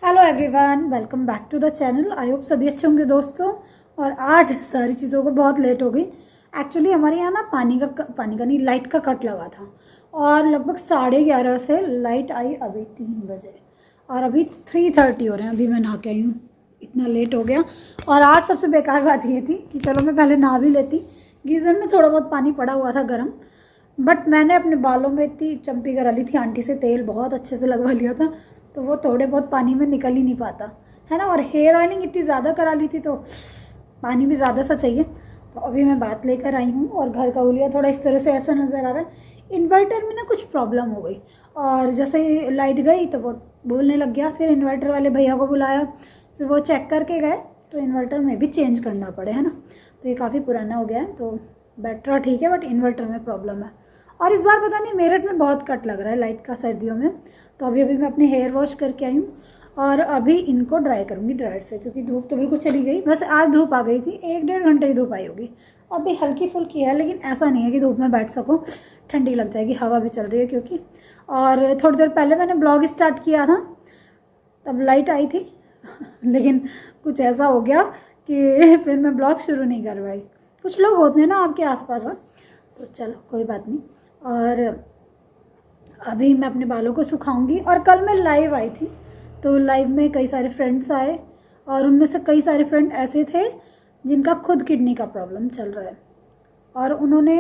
Hello everyone, welcome back to the channel. I hope सभी अच्छे होंगे दोस्तों। और आज सारी चीज़ों को बहुत लेट हो गई। एक्चुअली हमारे यहाँ ना पानी का नहीं, लाइट का कट लगा था और लगभग 11:30 से लाइट आई अभी 3 बजे और अभी 3:30 हो रहे हैं। अभी मैं नहा के आई हूँ, इतना लेट हो गया। और आज सबसे बेकार बात ये थी कि चलो मैं पहले नहा भी लेती। गीज़र में थोड़ा बहुत पानी पड़ा हुआ था गर्म, बट मैंने अपने बालों में इतनी चंपी करा ली थी आंटी से, तेल बहुत अच्छे से लगवा लिया था तो वो थोड़े बहुत पानी में निकल ही नहीं पाता है ना। और हेयर ऑयलिंग इतनी ज़्यादा करा ली थी तो पानी भी ज़्यादा सा चाहिए। तो अभी मैं बात लेकर आई हूँ और घर का हुलिया थोड़ा इस तरह से ऐसा नज़र आ रहा है। इन्वर्टर में ना कुछ प्रॉब्लम हो गई और जैसे ही लाइट गई तो वो बोलने लग गया। फिर इन्वर्टर वाले भैया को बुलाया, फिर वो चेक करके गए तो इन्वर्टर में भी चेंज करना पड़े, है ना। तो ये काफ़ी पुराना हो गया है तो बैटरी ठीक है बट इन्वर्टर में प्रॉब्लम है। और इस बार पता नहीं मेरठ में बहुत कट लग रहा है लाइट का सर्दियों में। तो अभी मैं अपने हेयर वॉश करके आई हूँ और अभी इनको ड्राई करूँगी ड्रायर से, क्योंकि धूप तो बिल्कुल चली गई। बस आज धूप आ गई थी, 1-1.5 घंटे की धूप आई होगी। अभी हल्की फुल्की है लेकिन ऐसा नहीं है कि धूप में बैठ सको, ठंडी लग जाएगी। हवा भी चल रही है क्योंकि। और थोड़ी देर पहले मैंने ब्लॉग स्टार्ट किया था तब लाइट आई थी लेकिन कुछ ऐसा हो गया कि फिर मैं ब्लॉग शुरू नहीं कर पाई। कुछ लोग होते हैं ना आपके आसपास, तो चलो कोई बात नहीं। और अभी मैं अपने बालों को सुखाऊंगी। और कल मैं लाइव आई थी तो लाइव में कई सारे फ्रेंड्स आए और उनमें से कई सारे फ्रेंड ऐसे थे जिनका खुद किडनी का प्रॉब्लम चल रहा है और उन्होंने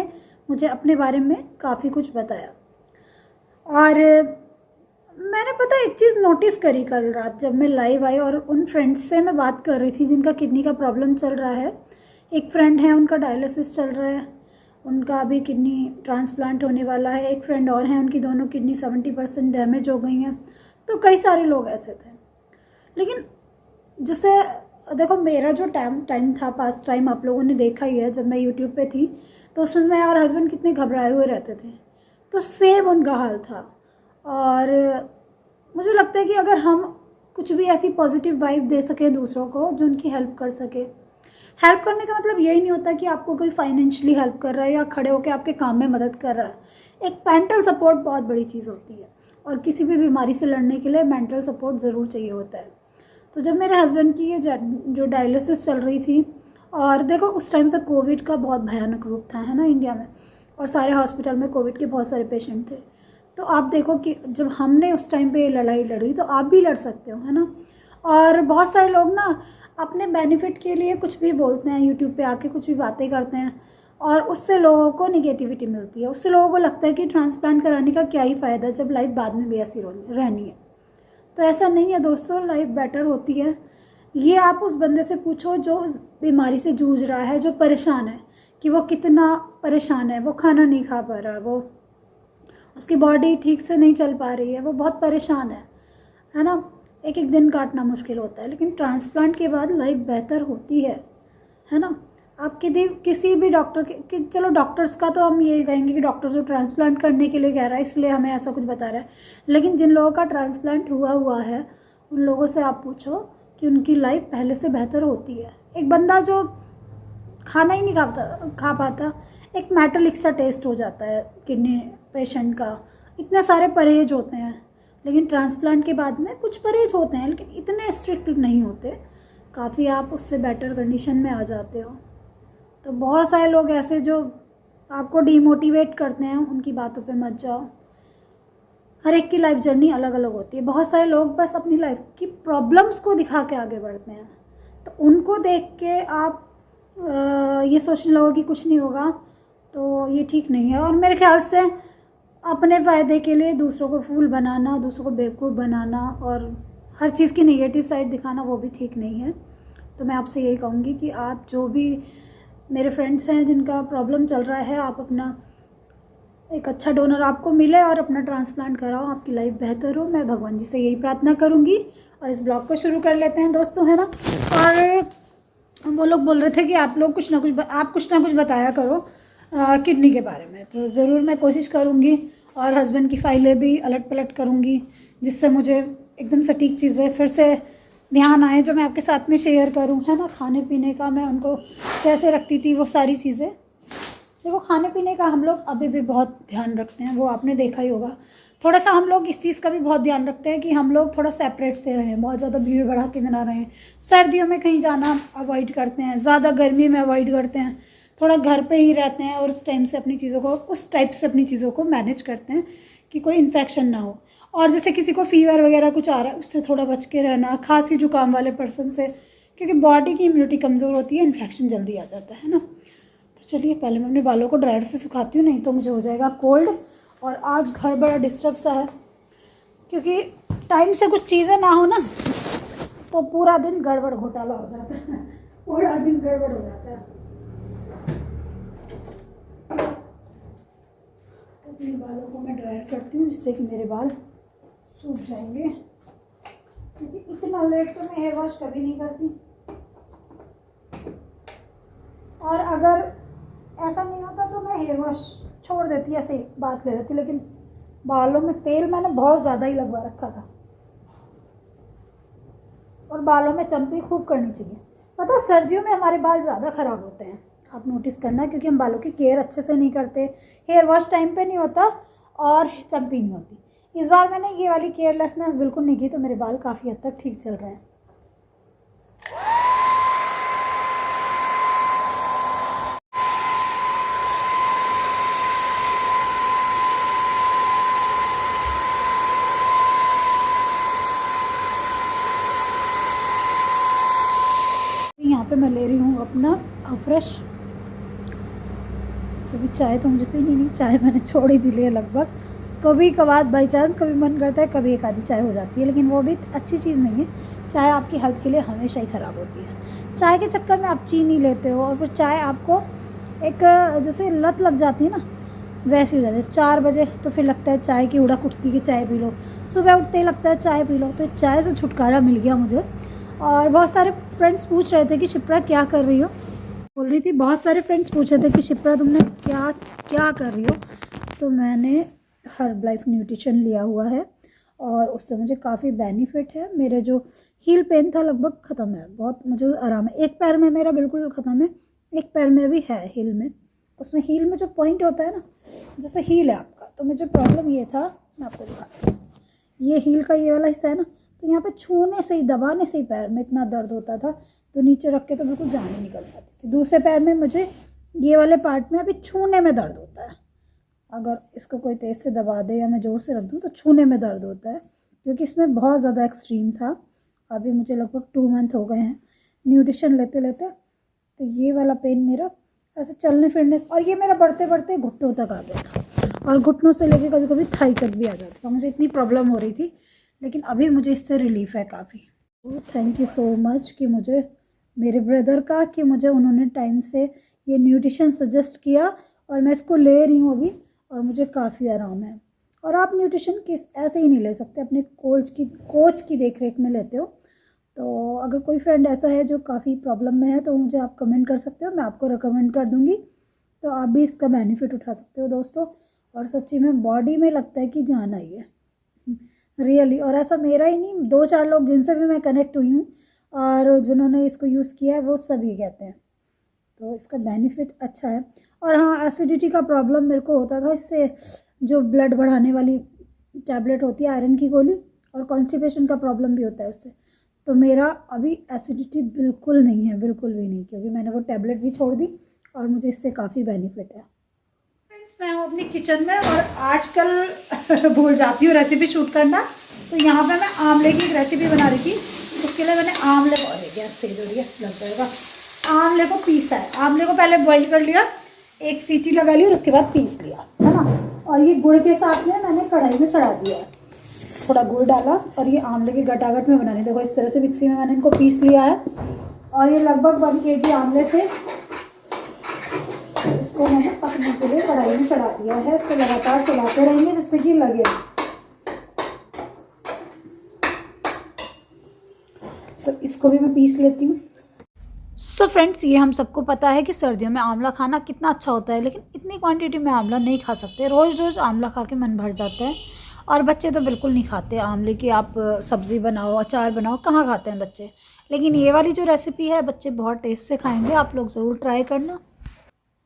मुझे अपने बारे में काफ़ी कुछ बताया। और मैंने पता एक चीज़ नोटिस करी कल रात जब मैं लाइव आई और उन फ्रेंड्स से मैं बात कर रही थी जिनका किडनी का प्रॉब्लम चल रहा है। एक फ्रेंड है उनका डायलिसिस चल रहा है, उनका अभी किडनी ट्रांसप्लांट होने वाला है। एक फ्रेंड और हैं उनकी दोनों किडनी 70% डैमेज हो गई हैं। तो कई सारे लोग ऐसे थे। लेकिन जैसे देखो मेरा जो टाइम था, पास टाइम आप लोगों ने देखा ही है, जब मैं यूट्यूब पे थी तो उसमें मैं और हस्बैंड कितने घबराए हुए रहते थे, तो सेम उनका हाल था। और मुझे लगता है कि अगर हम कुछ भी ऐसी पॉजिटिव वाइब दे सकें दूसरों को जो उनकी हेल्प कर सके। हेल्प करने का मतलब यही नहीं होता कि आपको कोई फाइनेंशियली हेल्प कर रहा है या खड़े होकर आपके काम में मदद कर रहा है। एक मेंटल सपोर्ट बहुत बड़ी चीज़ होती है और किसी भी बीमारी से लड़ने के लिए मेंटल सपोर्ट ज़रूर चाहिए होता है। तो जब मेरे हस्बैंड की ये जो डायलिसिस चल रही थी, और देखो उस टाइम पे कोविड का बहुत भयानक रूप था, है ना, इंडिया में, और सारे हॉस्पिटल में कोविड के बहुत सारे पेशेंट थे। तो आप देखो कि जब हमने उस टाइम पे लड़ाई लड़ी तो आप भी लड़ सकते हो, है ना। और बहुत सारे लोग ना अपने बेनिफिट के लिए कुछ भी बोलते हैं, यूट्यूब पे आके कुछ भी बातें करते हैं और उससे लोगों को निगेटिविटी मिलती है। उससे लोगों को लगता है कि ट्रांसप्लांट कराने का क्या ही फ़ायदा जब लाइफ बाद में भी ऐसी रहनी है। तो ऐसा नहीं है दोस्तों, लाइफ बेटर होती है। ये आप उस बंदे से पूछो जो उस बीमारी से जूझ रहा है, जो परेशान है, कि वो कितना परेशान है। वो खाना नहीं खा पा रहा, वो उसकी बॉडी ठीक से नहीं चल पा रही है, वो बहुत परेशान है ना। एक एक दिन काटना मुश्किल होता है, लेकिन ट्रांसप्लांट के बाद लाइफ बेहतर होती है ना। आप किसी भी डॉक्टर के चलो डॉक्टर्स का तो हम ये कहेंगे कि डॉक्टर जो ट्रांसप्लांट करने के लिए कह रहा है इसलिए हमें ऐसा कुछ बता रहा है, लेकिन जिन लोगों का ट्रांसप्लांट हुआ है उन लोगों से आप पूछो कि उनकी लाइफ पहले से बेहतर होती है। एक बंदा जो खाना ही नहीं खा पाता, एक मेटालिक सा टेस्ट हो जाता है किडनी पेशेंट का, इतने सारे परहेज होते हैं। लेकिन ट्रांसप्लांट के बाद में कुछ परहेज होते हैं लेकिन इतने स्ट्रिक्ट नहीं होते, काफ़ी आप उससे बेटर कंडीशन में आ जाते हो। तो बहुत सारे लोग ऐसे जो आपको डीमोटिवेट करते हैं, उनकी बातों पे मत जाओ। हर एक की लाइफ जर्नी अलग अलग होती है। बहुत सारे लोग बस अपनी लाइफ की प्रॉब्लम्स को दिखा के आगे बढ़ते हैं, तो उनको देख के आप ये सोचने लगो कि कुछ नहीं होगा, तो ये ठीक नहीं है। और मेरे ख्याल से अपने फ़ायदे के लिए दूसरों को फूल बनाना, दूसरों को बेवकूफ़ बनाना और हर चीज़ की नेगेटिव साइड दिखाना, वो भी ठीक नहीं है। तो मैं आपसे यही कहूँगी कि आप जो भी मेरे फ्रेंड्स हैं जिनका प्रॉब्लम चल रहा है, आप अपना एक अच्छा डोनर आपको मिले और अपना ट्रांसप्लांट कराओ, आपकी लाइफ बेहतर हो। मैं भगवान जी से यही प्रार्थना करूँगी। और इस ब्लॉग को शुरू कर लेते हैं दोस्तों, है ना। और वो लोग बोल रहे थे कि आप लोग कुछ ना कुछ बताया करो किडनी के बारे में, तो ज़रूर मैं कोशिश करूँगी। और हस्बैंड की फाइलें भी अलट पलट करूँगी जिससे मुझे एकदम सटीक चीज़ें फिर से ध्यान आए जो मैं आपके साथ में शेयर करूँ, है ना। खाने पीने का मैं उनको कैसे रखती थी वो सारी चीज़ें। देखो खाने पीने का हम लोग अभी भी बहुत ध्यान रखते हैं, वो आपने देखा ही होगा। थोड़ा सा हम लोग इस चीज़ का भी बहुत ध्यान रखते हैं कि हम लोग थोड़ा सेपरेट से रहें, बहुत ज़्यादा भीड़ भड़ा के ना रहें। सर्दियों में कहीं जाना अवॉइड करते हैं, ज़्यादा गर्मी में अवॉइड करते हैं, थोड़ा घर पे ही रहते हैं और उस टाइप से अपनी चीज़ों को मैनेज करते हैं कि कोई इन्फेक्शन ना हो। और जैसे किसी को फीवर वगैरह कुछ आ रहा है उससे थोड़ा बच के रहना, खांसी जुकाम वाले पर्सन से, क्योंकि बॉडी की इम्यूनिटी कमज़ोर होती है, इन्फेक्शन जल्दी आ जाता है ना। तो चलिए पहले मैं अपने बालों को ड्रायर से सुखाती हूँ, नहीं तो मुझे हो जाएगा कोल्ड। और आज घर बड़ा डिस्टर्ब सा है, क्योंकि टाइम से कुछ चीज़ें ना हो ना तो पूरा दिन गड़बड़ घोटाला हो जाता है, पूरा दिन गड़बड़ हो जाता है। तो अपने बालों को मैं ड्रायर करती हूँ जिससे कि मेरे बाल सूख जाएंगे, क्योंकि इतना लेट तो मैं हेयर वॉश कभी नहीं करती। और अगर ऐसा नहीं होता तो मैं हेयर वॉश छोड़ देती, ऐसे ही बात ले लेती, लेकिन बालों में तेल मैंने बहुत ज़्यादा ही लगवा रखा था। और बालों में चम्पी खूब करनी चाहिए। पता है सर्दियों में हमारे बाल ज़्यादा ख़राब होते हैं, आप नोटिस करना, क्योंकि हम बालों की केयर अच्छे से नहीं करते, हेयर वॉश टाइम पे नहीं होता और चम्पी नहीं होती। इस बार मैंने ये वाली केयरलेसनेस बिल्कुल नहीं की, तो मेरे बाल काफ़ी हद तक ठीक चल रहे हैं। यहाँ पे मैं ले रही हूँ अपना फ्रेश। कभी चाय तो मुझे पीनी नहीं, चाय मैंने छोड़ ही दी है लगभग। कभी कभार बाई चांस कभी मन करता है, कभी एक आधी चाय हो जाती है, लेकिन वो भी अच्छी चीज़ नहीं है। चाय आपकी हेल्थ के लिए हमेशा ही ख़राब होती है। चाय के चक्कर में आप चीनी लेते हो और फिर चाय आपको एक जैसे लत लग जाती है ना, वैसे हो जाती है। 4 बजे तो फिर लगता है चाय की उड़क उठती कि चाय पी लो, सुबह उठते ही लगता है चाय पी लो। तो चाय से छुटकारा मिल गया मुझे। और बहुत सारे फ्रेंड्स पूछ रहे थे कि शिप्रा क्या कर रही हो, बोल रही थी, बहुत सारे फ्रेंड्स पूछे थे कि शिप्रा तुमने क्या क्या कर रही हो। तो मैंने हर्ब लाइफ न्यूट्रिशन लिया हुआ है और उससे मुझे काफ़ी बेनिफिट है। मेरे जो हील पेन था लगभग ख़त्म है, बहुत मुझे आराम है। एक पैर में मेरा बिल्कुल ख़त्म है, एक पैर में भी है हील में। उसमें हील में जो पॉइंट होता है ना, जैसे हील है आपका, तो मुझे प्रॉब्लम ये था, मैं आपको दिखाती हूँ, ये हील का ये वाला हिस्सा है ना, तो यहाँ पे छूने से ही, दबाने से ही पैर में इतना दर्द होता था, तो नीचे रख के तो बिल्कुल जान ही निकल जाती थी। दूसरे पैर में मुझे ये वाले पार्ट में अभी छूने में दर्द होता है, अगर इसको कोई तेज़ से दबा दे या मैं ज़ोर से रख दूँ तो छूने में दर्द होता है, क्योंकि इसमें बहुत ज़्यादा एक्सट्रीम था। अभी मुझे लगभग 2 मंथ हो गए हैं न्यूट्रिशन लेते लेते। तो ये वाला पेन मेरा ऐसे चलने फिरने से, और ये मेरा बढ़ते बढ़ते घुटनों तक आ गया था, और घुटनों से लेके कभी कभी थाई तक भी आ जाता था। मुझे इतनी प्रॉब्लम हो रही थी, लेकिन अभी मुझे इससे रिलीफ है काफ़ी। तो थैंक यू सो मच कि मुझे, मेरे ब्रदर का, कि मुझे उन्होंने टाइम से ये न्यूट्रिशन सजेस्ट किया और मैं इसको ले रही हूँ अभी, और मुझे काफ़ी आराम है। और आप न्यूट्रिशन किस ऐसे ही नहीं ले सकते, अपने कोच की देख रेख में लेते हो। तो अगर कोई फ्रेंड ऐसा है जो काफ़ी प्रॉब्लम में है तो मुझे आप कमेंट कर सकते हो, मैं आपको रिकमेंड कर दूँगी, तो आप भी इसका बेनिफिट उठा सकते हो दोस्तों। और सच्ची में बॉडी में लगता है कि जान आई है रियली। और ऐसा मेरा ही नहीं, 2-4 लोग जिनसे भी मैं कनेक्ट हुई हूँ और जिन्होंने इसको यूज़ किया है वो सभी कहते हैं, तो इसका बेनिफिट अच्छा है। और हाँ, एसिडिटी का प्रॉब्लम मेरे को होता था इससे, जो ब्लड बढ़ाने वाली टैबलेट होती है आयरन की गोली, और कॉन्स्टिपेशन का प्रॉब्लम भी होता है उससे। तो मेरा अभी एसिडिटी बिल्कुल नहीं है, बिल्कुल भी नहीं, क्योंकि मैंने वो टैबलेट भी छोड़ दी और मुझे इससे काफ़ी बेनिफिट है। फ्रेंड्स, मैं हूँ अपनी किचन में और आजकल भूल जाती हूँ रेसिपी शूट करना। तो यहाँ पे मैं आंवले की एक रेसिपी बना रही थी, उसके लिए मैंने आंवले को, गैस तेज हो रही है, लग जाएगा। आंवले को पीसा है, आंवले को पहले बॉईल कर लिया, एक सीटी लगा ली और उसके बाद पीस लिया, है ना। और ये गुड़ के साथ में मैंने कढ़ाई में चढ़ा दिया है, थोड़ा गुड़ डाला, और ये आंवले की गटागट में बनानी, देखो इस तरह से मिक्सी में मैंने इनको पीस लिया है। और ये लगभग 1 kg आंवले थे, इसको मैंने पकने के लिए कढ़ाई में चढ़ा दिया है। इसको लगातार चलाते रहेंगे जिससे कि लगे, तो इसको भी मैं पीस लेती हूँ। सो फ्रेंड्स, ये हम सबको पता है कि सर्दियों में आंवला खाना कितना अच्छा होता है, लेकिन इतनी क्वांटिटी में आंवला नहीं खा सकते। रोज़ रोज़ आंवला खा के मन भर जाता है, और बच्चे तो बिल्कुल नहीं खाते आंवले की। आप सब्ज़ी बनाओ, अचार बनाओ, कहाँ खाते हैं बच्चे। लेकिन ये वाली जो रेसिपी है बच्चे बहुत टेस्ट से खाएंगे, आप लोग ज़रूर ट्राई करना।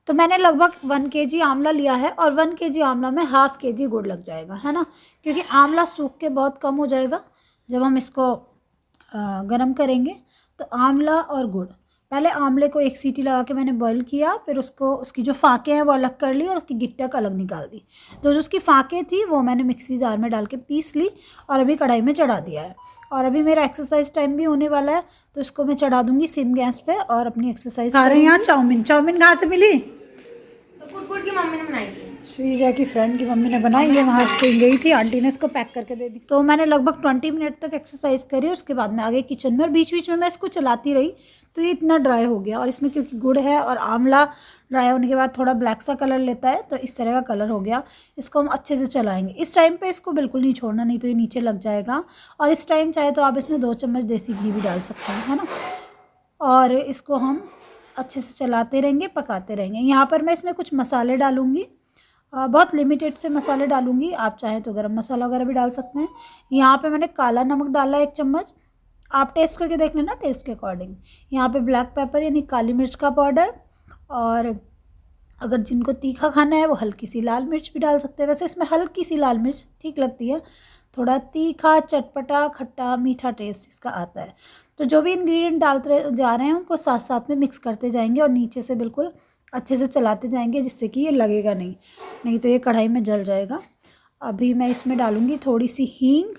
तो मैंने लगभग 1 kg आंवला लिया है और 1 kg आंवला में ½ kg गुड़ लग जाएगा, है ना, क्योंकि आंवला सूख के बहुत कम हो जाएगा जब हम इसको गरम करेंगे। तो आंवला और गुड़, पहले आंवले को 1 सीटी लगा के मैंने बॉईल किया, फिर उसको उसकी जो फाके हैं वो अलग कर ली और उसकी गिट्टक अलग निकाल दी। तो जो उसकी फाके थी वो मैंने मिक्सी जार में डाल के पीस ली और अभी कढ़ाई में चढ़ा दिया है। और अभी मेरा एक्सरसाइज टाइम भी होने वाला है, तो इसको मैं चढ़ा दूंगी सिम गैस पे और अपनी एक्सरसाइज कर रही हूँ। यहाँ चाउमीन कहाँ से मिली? कुटकुट की मम्मी ने बनाई थी, श्रीजा की फ्रेंड की मम्मी ने बनाई है, वहाँ से गई थी, आंटी ने इसको पैक करके दे दी। तो मैंने लगभग 20 मिनट तक एक्सरसाइज करी, उसके बाद में आ गई किचन में और बीच बीच में मैं इसको चलाती रही। तो ये इतना ड्राई हो गया और इसमें क्योंकि गुड़ है और आंवला ड्राई होने के बाद थोड़ा ब्लैक सा कलर लेता है, तो इस तरह का कलर हो गया। इसको हम अच्छे से चलाएंगे। इस टाइम पे इसको बिल्कुल नहीं छोड़ना, नहीं तो ये नीचे लग जाएगा। और इस टाइम चाहे तो आप इसमें 2 चम्मच देसी घी भी डाल सकते हैं, है ना। और इसको हम अच्छे से चलाते रहेंगे, पकाते रहेंगे। यहाँ पर मैं इसमें कुछ मसाले डालूँगी, बहुत लिमिटेड से मसाले डालूँगी। आप चाहें तो गरम मसाला वगैरह भी डाल सकते हैं। यहाँ पे मैंने काला नमक डाला है 1 चम्मच, आप टेस्ट करके देख लेना टेस्ट के अकॉर्डिंग। यहाँ पे ब्लैक पेपर यानी काली मिर्च का पाउडर, और अगर जिनको तीखा खाना है वो हल्की सी लाल मिर्च भी डाल सकते हैं। वैसे इसमें हल्की सी लाल मिर्च ठीक लगती है, थोड़ा तीखा चटपटा खट्टा मीठा टेस्ट इसका आता है। तो जो भी इंग्रेडिएंट डालते जा रहे हैं उनको साथ साथ में मिक्स करते जाएंगे और नीचे से बिल्कुल अच्छे से चलाते जाएंगे, जिससे कि ये लगेगा नहीं तो ये कढ़ाई में जल जाएगा। अभी मैं इसमें डालूँगी थोड़ी सी हींग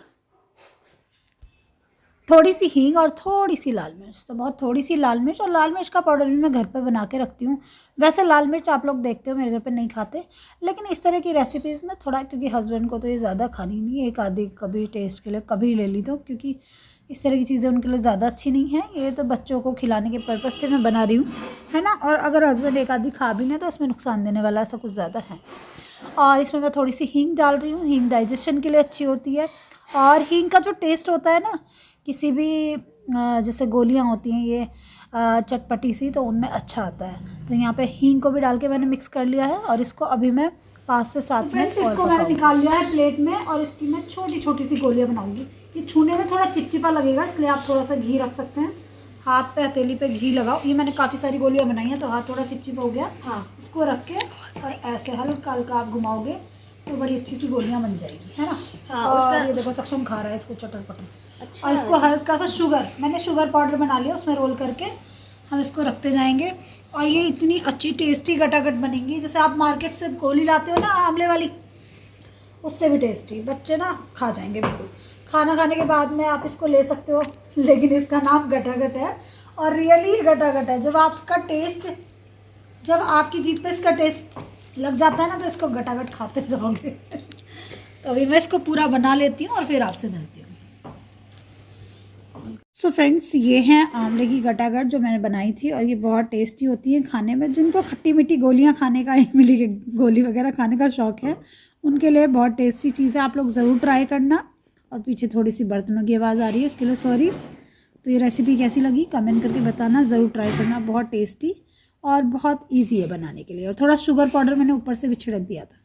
और थोड़ी सी लाल मिर्च। तो बहुत थोड़ी सी लाल मिर्च, और लाल मिर्च का पाउडर भी मैं घर पे बना के रखती हूँ। वैसे लाल मिर्च आप लोग देखते हो मेरे घर पे नहीं खाते, लेकिन इस तरह की रेसिपीज़ में थोड़ा, क्योंकि हस्बैंड को तो ये ज़्यादा खानी नहीं है, एक आधी कभी टेस्ट के लिए कभी ले ली, तो क्योंकि इस तरह की चीज़ें उनके लिए ज़्यादा अच्छी नहीं है। ये तो बच्चों को खिलाने के पर्पज़ से मैं बना रही हूँ, है ना। और अगर हस्बैंड एक आधी खा भी लें तो इसमें नुकसान देने वाला ऐसा कुछ ज़्यादा है। और इसमें मैं थोड़ी सी हींग डाल रही हूँ, हींग डाइजेशन के लिए अच्छी होती है। और हींग का जो टेस्ट होता है ना, किसी भी जैसे गोलियाँ होती हैं ये चटपटी सी, तो उनमें अच्छा आता है। तो यहाँ पे हींग को भी डाल के मैंने मिक्स कर लिया है और इसको अभी मैं 5 से 7 मिनट इसको मैंने निकाल लिया है प्लेट में, और इसकी मैं छोटी छोटी सी गोलियाँ बनाऊंगी। ये छूने में थोड़ा चिपचिपा लगेगा, इसलिए आप थोड़ा सा घी रख सकते हैं, हाथ पे हथेली पे घी लगाओ। ये मैंने काफ़ी सारी गोलियाँ बनाई हैं तो हाथ थोड़ा चिपचिपा हो गया। हाँ, इसको रख के और ऐसे हल्का हल्का आप घुमाओगे तो बड़ी अच्छी सी गोलियाँ बन जाएगी, है ना। हाँ, और ये देखो सक्षम खा रहा है इसको चटर पटर। अच्छा, और इसको हल्का सा मैंने शुगर पाउडर बना लिया, उसमें रोल करके हम इसको रखते जाएंगे। और ये इतनी अच्छी टेस्टी गटागट बनेंगी, जैसे आप मार्केट से गोली लाते हो ना आंवले वाली, उससे भी टेस्टी। बच्चे ना खा जाएंगे बिल्कुल। खाना खाने के बाद में आप इसको ले सकते हो, लेकिन इसका नाम गटागट है और रियली गटागट है। जब आपकी जीभ पे इसका टेस्ट लग जाता है ना, तो इसको गटागट खाते जाओगे। तो अभी मैं इसको पूरा बना लेती हूँ और फिर आपसे मिलती हूँ। सो फ्रेंड्स, ये हैं आंवले की गटागट जो मैंने बनाई थी, और ये बहुत टेस्टी होती है खाने में। जिनको खट्टी मीठी गोलियाँ खाने का, इमली की गोली वगैरह खाने का शौक़ है, उनके लिए बहुत टेस्टी चीज़ है। आप लोग ज़रूर ट्राई करना। और पीछे थोड़ी सी बर्तनों की आवाज़ आ रही है, उसके लिए सॉरी। तो ये रेसिपी कैसी लगी कमेंट करके बताना, ज़रूर ट्राई करना। बहुत टेस्टी और बहुत ईजी है बनाने के लिए। और थोड़ा शुगर पाउडर मैंने ऊपर से भी छिड़क दिया था।